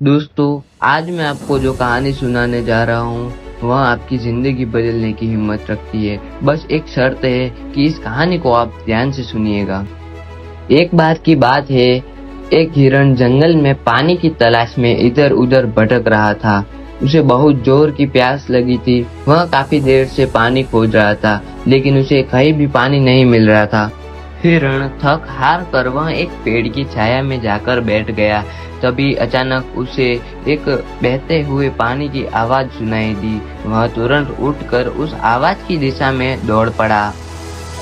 दोस्तों, आज मैं आपको जो कहानी सुनाने जा रहा हूँ वह आपकी जिंदगी बदलने की हिम्मत रखती है। बस एक शर्त है कि इस कहानी को आप ध्यान से सुनिएगा। एक बार की बात है, एक हिरण जंगल में पानी की तलाश में इधर उधर भटक रहा था। उसे बहुत जोर की प्यास लगी थी। वह काफी देर से पानी खोज रहा था, लेकिन उसे कहीं भी पानी नहीं मिल रहा था। हिरण थक हार कर वह एक पेड़ की छाया में जाकर बैठ गया। तभी अचानक उसे एक बहते हुए पानी की आवाज सुनाई दी। वह तुरंत उठकर उस आवाज की दिशा में दौड़ पड़ा।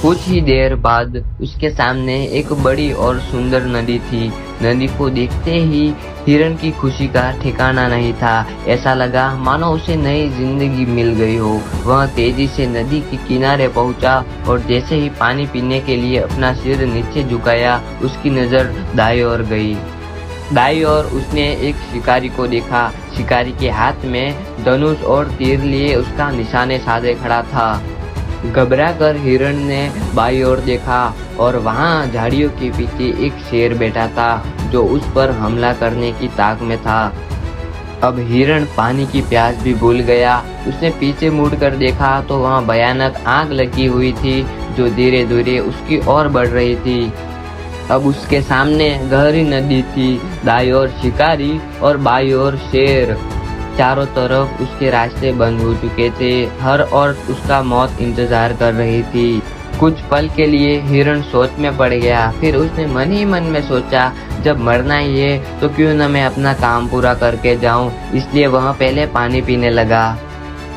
कुछ ही देर बाद उसके सामने एक बड़ी और सुंदर नदी थी। नदी को देखते ही हिरण की खुशी का ठिकाना नहीं था। ऐसा लगा मानो उसे नई जिंदगी मिल गई हो। वह तेजी से नदी के किनारे पहुंचा और जैसे ही पानी पीने के लिए अपना सिर नीचे झुकाया, उसकी नजर दाईं ओर गई। दाईं ओर उसने एक शिकारी को देखा। शिकारी के हाथ में धनुष और तीर लिए उसका निशाने साधे खड़ा था। घबराकर हिरण ने बाईं ओर देखा और वहां झाड़ियों के पीछे एक शेर बैठा था, जो उस पर हमला करने की ताक में था। अब हिरण पानी की प्यास भी भूल गया। उसने पीछे मुड़कर देखा तो वहां भयानक आग लगी हुई थी, जो धीरे धीरे उसकी ओर बढ़ रही थी। अब उसके सामने गहरी नदी थी। दाईं ओर शिकारी और बाईं ओर शेर। चारों तरफ उसके रास्ते बंद हो चुके थे। हर ओर उसका मौत इंतजार कर रही थी। कुछ पल के लिए हिरण सोच में पड़ गया। फिर उसने मन ही मन में सोचा, जब मरना ही है तो क्यों न मैं अपना काम पूरा करके जाऊं। इसलिए वह पहले पानी पीने लगा।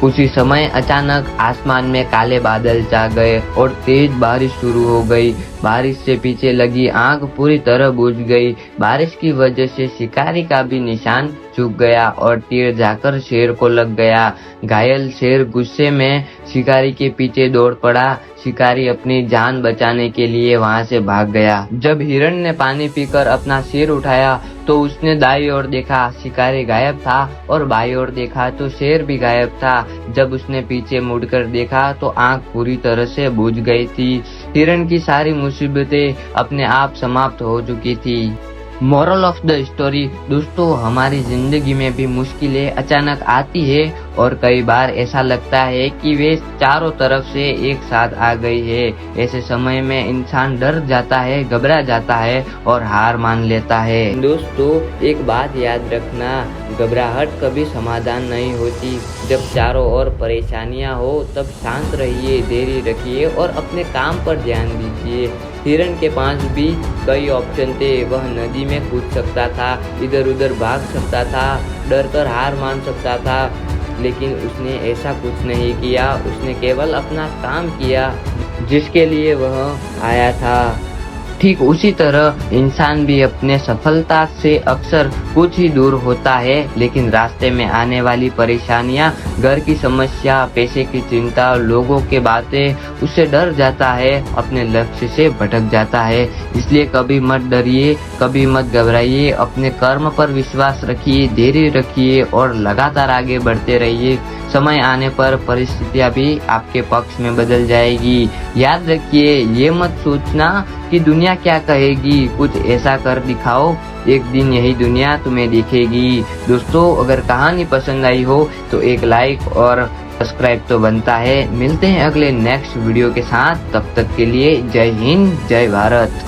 उसी समय अचानक आसमान में काले बादल छा गए और तेज बारिश शुरू हो गई। बारिश से पीछे लगी आग पूरी तरह बुझ गई। बारिश की वजह से शिकारी का भी निशान चूक गया और तीर जाकर शेर को लग गया। घायल शेर गुस्से में शिकारी के पीछे दौड़ पड़ा। शिकारी अपनी जान बचाने के लिए वहां से भाग गया। जब हिरण ने पानी पीकर अपना सिर उठाया तो उसने दाईं ओर देखा, शिकारी गायब था, और बाईं ओर देखा तो शेर भी गायब था। जब उसने पीछे मुड़कर देखा तो आंख पूरी तरह से बुझ गई थी। हिरण की सारी मुसीबतें अपने आप समाप्त हो चुकी थी। मोरल ऑफ द स्टोरी, दोस्तों, हमारी जिंदगी में भी मुश्किलें अचानक आती है और कई बार ऐसा लगता है कि वे चारों तरफ से एक साथ आ गई है। ऐसे समय में इंसान डर जाता है, घबरा जाता है और हार मान लेता है। दोस्तों, एक बात याद रखना, घबराहट कभी समाधान नहीं होती। जब चारों ओर परेशानियां हो तब शांत रहिए, धैर्य रखिए और अपने काम पर ध्यान दीजिए। हिरण के पास भी कई ऑप्शन थे। वह नदी में कूद सकता था, इधर उधर भाग सकता था, डर कर हार मान सकता था, लेकिन उसने ऐसा कुछ नहीं किया। उसने केवल अपना काम किया जिसके लिए वह आया था। ठीक उसी तरह इंसान भी अपने सफलता से अक्सर कुछ ही दूर होता है, लेकिन रास्ते में आने वाली परेशानियां, घर की समस्या, पैसे की चिंता, लोगों के बातें, उससे डर जाता है, अपने लक्ष्य से भटक जाता है। इसलिए कभी मत डरिए, कभी मत घबराइए, अपने कर्म पर विश्वास रखिए, धैर्य रखिए और लगातार आगे बढ़ते रहिए। समय आने पर परिस्थितियां भी आपके पक्ष में बदल जाएगी। याद रखिए, ये मत सोचना कि दुनिया क्या कहेगी, कुछ ऐसा कर दिखाओ, एक दिन यही दुनिया तुम्हें दिखेगी। दोस्तों, अगर कहानी पसंद आई हो तो एक लाइक और सब्सक्राइब तो बनता है। मिलते हैं अगले नेक्स्ट वीडियो के साथ। तब तक के लिए जय हिंद, जय भारत।